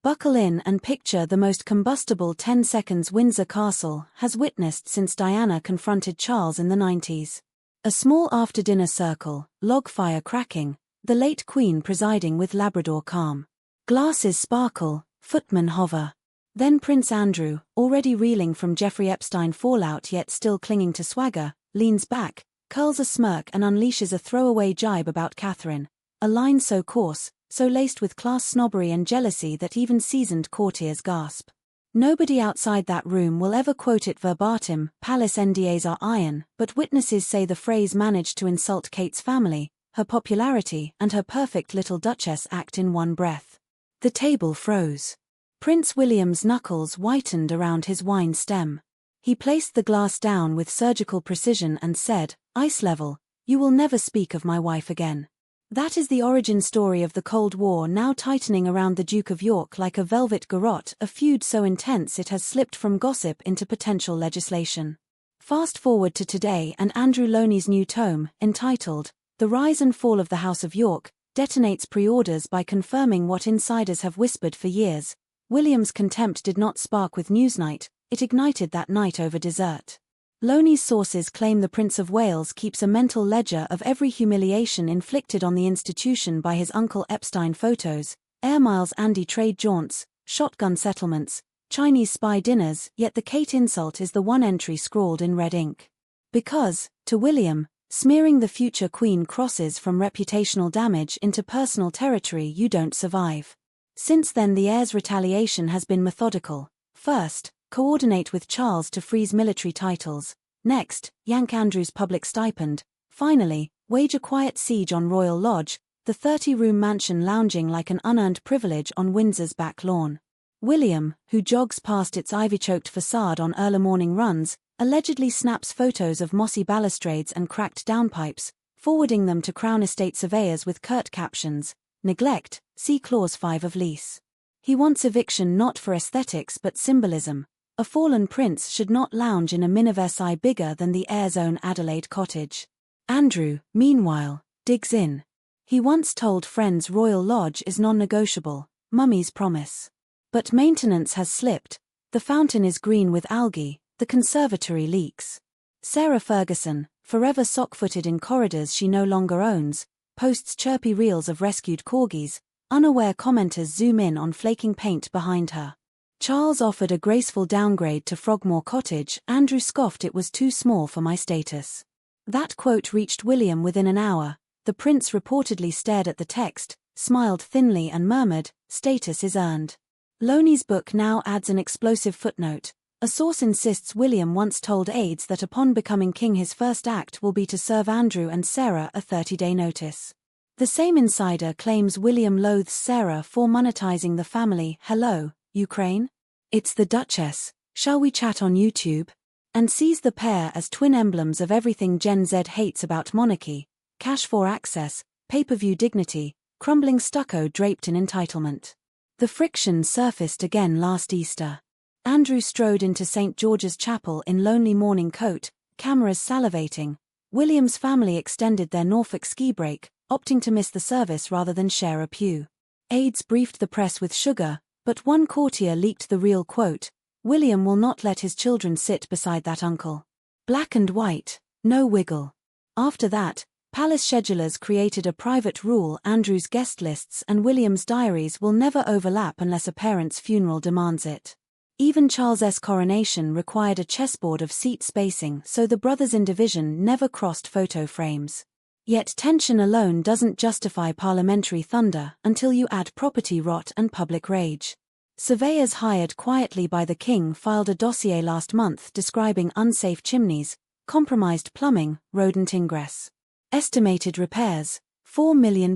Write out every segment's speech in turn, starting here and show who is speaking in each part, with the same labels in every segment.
Speaker 1: Buckle in and picture the most combustible 10 seconds Windsor Castle has witnessed since Diana confronted Charles in the 90s. A small after-dinner circle, log fire cracking, the late Queen presiding with Labrador calm. Glasses sparkle, footmen hover. Then Prince Andrew, already reeling from Jeffrey Epstein fallout yet still clinging to swagger, leans back, curls a smirk and unleashes a throwaway jibe about Catherine, a line so coarse, so laced with class snobbery and jealousy that even seasoned courtiers gasp. Nobody outside that room will ever quote it verbatim, palace NDAs are iron, but witnesses say the phrase managed to insult Kate's family, her popularity and her perfect little Duchess act in one breath. The table froze. Prince William's knuckles whitened around his wine stem. He placed the glass down with surgical precision and said, "Ice level, you will never speak of my wife again." That is the origin story of the Cold War now tightening around the Duke of York like a velvet garrote, a feud so intense it has slipped from gossip into potential legislation. Fast forward to today and Andrew Loney's new tome, entitled The Rise and Fall of the House of York, detonates pre-orders by confirming what insiders have whispered for years. William's contempt did not spark with Newsnight, it ignited that night over dessert. Loney's sources claim the Prince of Wales keeps a mental ledger of every humiliation inflicted on the institution by his uncle Epstein photos, Air Miles Andy trade jaunts, shotgun settlements, Chinese spy dinners, yet the Kate insult is the one entry scrawled in red ink. Because, to William, smearing the future Queen crosses from reputational damage into personal territory you don't survive. Since then the heir's retaliation has been methodical. First, coordinate with Charles to freeze military titles. Next, yank Andrew's public stipend. Finally, wage a quiet siege on Royal Lodge, the 30-room mansion lounging like an unearned privilege on Windsor's back lawn. William, who jogs past its ivy-choked facade on early morning runs, allegedly snaps photos of mossy balustrades and cracked downpipes, forwarding them to Crown Estate surveyors with curt captions, "Neglect, see Clause 5 of lease." He wants eviction not for aesthetics but symbolism. A fallen prince should not lounge in a mini-Versailles bigger than the heir's own Adelaide cottage. Andrew, meanwhile, digs in. He once told friends Royal Lodge is non-negotiable, Mummy's promise. But maintenance has slipped, the fountain is green with algae, the conservatory leaks. Sarah Ferguson, forever sock-footed in corridors she no longer owns, posts chirpy reels of rescued corgis. Unaware commenters zoom in on flaking paint behind her. Charles offered a graceful downgrade to Frogmore Cottage. Andrew scoffed it was too small for my status. That quote reached William within an hour. The prince reportedly stared at the text, smiled thinly and murmured, "Status is earned." Loney's book now adds an explosive footnote. A source insists William once told aides that upon becoming king his first act will be to serve Andrew and Sarah a 30-day notice. The same insider claims William loathes Sarah for monetizing the family. "Hello, Ukraine? It's the Duchess, shall we chat on YouTube?" And sees the pair as twin emblems of everything Gen Z hates about monarchy: cash for access, pay-per-view dignity, crumbling stucco draped in entitlement. The friction surfaced again last Easter. Andrew strode into St. George's Chapel in lonely morning coat, cameras salivating. William's family extended their Norfolk ski break, opting to miss the service rather than share a pew. Aides briefed the press with sugar, but one courtier leaked the real quote: "William will not let his children sit beside that uncle. Black and white, no wiggle." After that, palace schedulers created a private rule: Andrew's guest lists and William's diaries will never overlap unless a parent's funeral demands it. Even Charles's coronation required a chessboard of seat spacing so the brothers in division never crossed photo frames. Yet tension alone doesn't justify parliamentary thunder until you add property rot and public rage. Surveyors hired quietly by the king filed a dossier last month describing unsafe chimneys, compromised plumbing, rodent ingress. Estimated repairs, £4 million.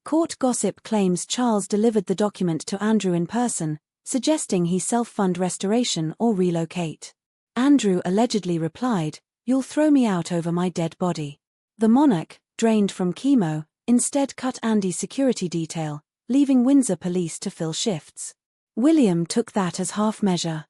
Speaker 1: Court gossip claims Charles delivered the document to Andrew in person, suggesting he self-fund restoration or relocate. Andrew allegedly replied, "You'll throw me out over my dead body." The monarch, drained from chemo, instead cut Andy's security detail, leaving Windsor police to fill shifts. William took that as half measure.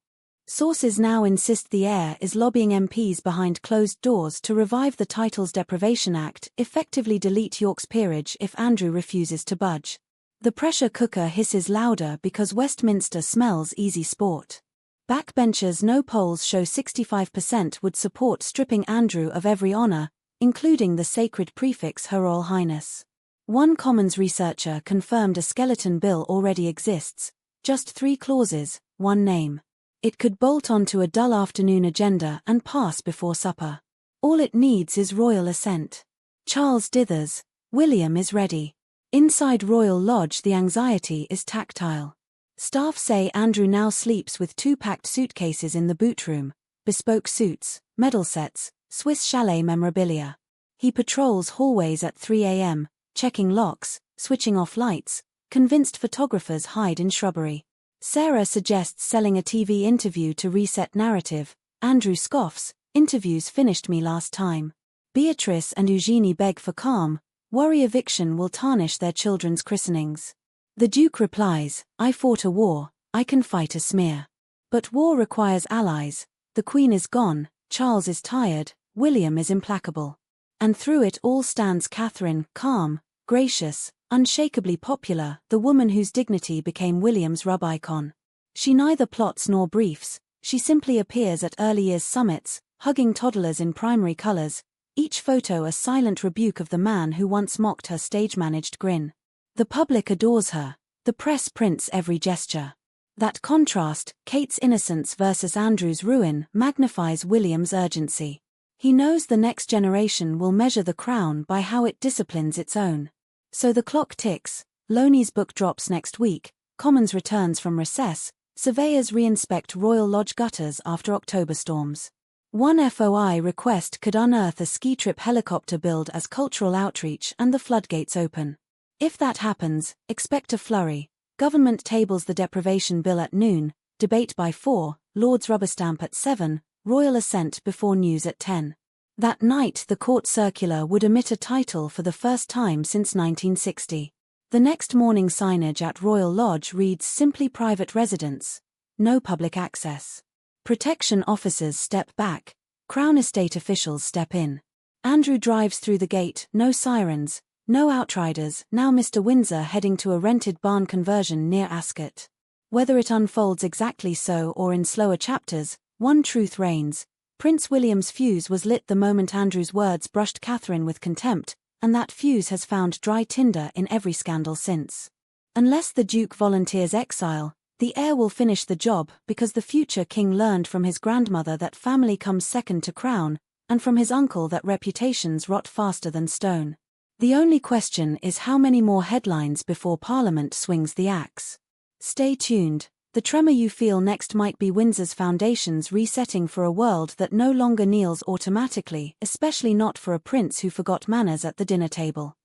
Speaker 1: Sources now insist the heir is lobbying MPs behind closed doors to revive the Titles Deprivation Act, effectively delete York's peerage if Andrew refuses to budge. The pressure cooker hisses louder because Westminster smells easy sport. Backbenchers' no polls show 65% would support stripping Andrew of every honour, including the sacred prefix Her Royal Highness. One Commons researcher confirmed a skeleton bill already exists, just 3 clauses, 1 name. It could bolt onto a dull afternoon agenda and pass before supper. All it needs is royal assent. Charles dithers, William is ready. Inside Royal Lodge the anxiety is tactile. Staff say Andrew now sleeps with 2 packed suitcases in the boot room, bespoke suits, medal sets, Swiss chalet memorabilia. He patrols hallways at 3 a.m., checking locks, switching off lights, convinced photographers hide in shrubbery. Sarah suggests selling a TV interview to reset narrative. Andrew scoffs, interviews finished me last time. Beatrice and Eugenie beg for calm, worry eviction will tarnish their children's christenings. The Duke replies, I fought a war, I can fight a smear. But war requires allies, the Queen is gone, Charles is tired, William is implacable. And through it all stands Catherine, calm, gracious, unshakably popular, the woman whose dignity became William's rub-icon. She neither plots nor briefs, she simply appears at early years summits, hugging toddlers in primary colors, each photo a silent rebuke of the man who once mocked her stage-managed grin. The public adores her, the press prints every gesture. That contrast, Kate's innocence versus Andrew's ruin, magnifies William's urgency. He knows the next generation will measure the crown by how it disciplines its own. So the clock ticks, Loney's book drops next week, Commons returns from recess, surveyors reinspect Royal Lodge gutters after October storms. One FOI request could unearth a ski trip helicopter build as cultural outreach and the floodgates open. If that happens, expect a flurry. Government tables the deprivation bill at noon, debate by 4, Lords rubber stamp at 7, royal assent before news at 10. That night the court circular would omit a title for the first time since 1960. The next morning signage at Royal Lodge reads simply private residence, no public access. Protection officers step back, Crown Estate officials step in. Andrew drives through the gate, no sirens, no outriders, now Mr. Windsor heading to a rented barn conversion near Ascot. Whether it unfolds exactly so or in slower chapters, one truth reigns. Prince William's fuse was lit the moment Andrew's words brushed Catherine with contempt, and that fuse has found dry tinder in every scandal since. Unless the Duke volunteers exile, the heir will finish the job because the future king learned from his grandmother that family comes second to crown, and from his uncle that reputations rot faster than stone. The only question is how many more headlines before Parliament swings the axe. Stay tuned. The tremor you feel next might be Windsor's foundations resetting for a world that no longer kneels automatically, especially not for a prince who forgot manners at the dinner table.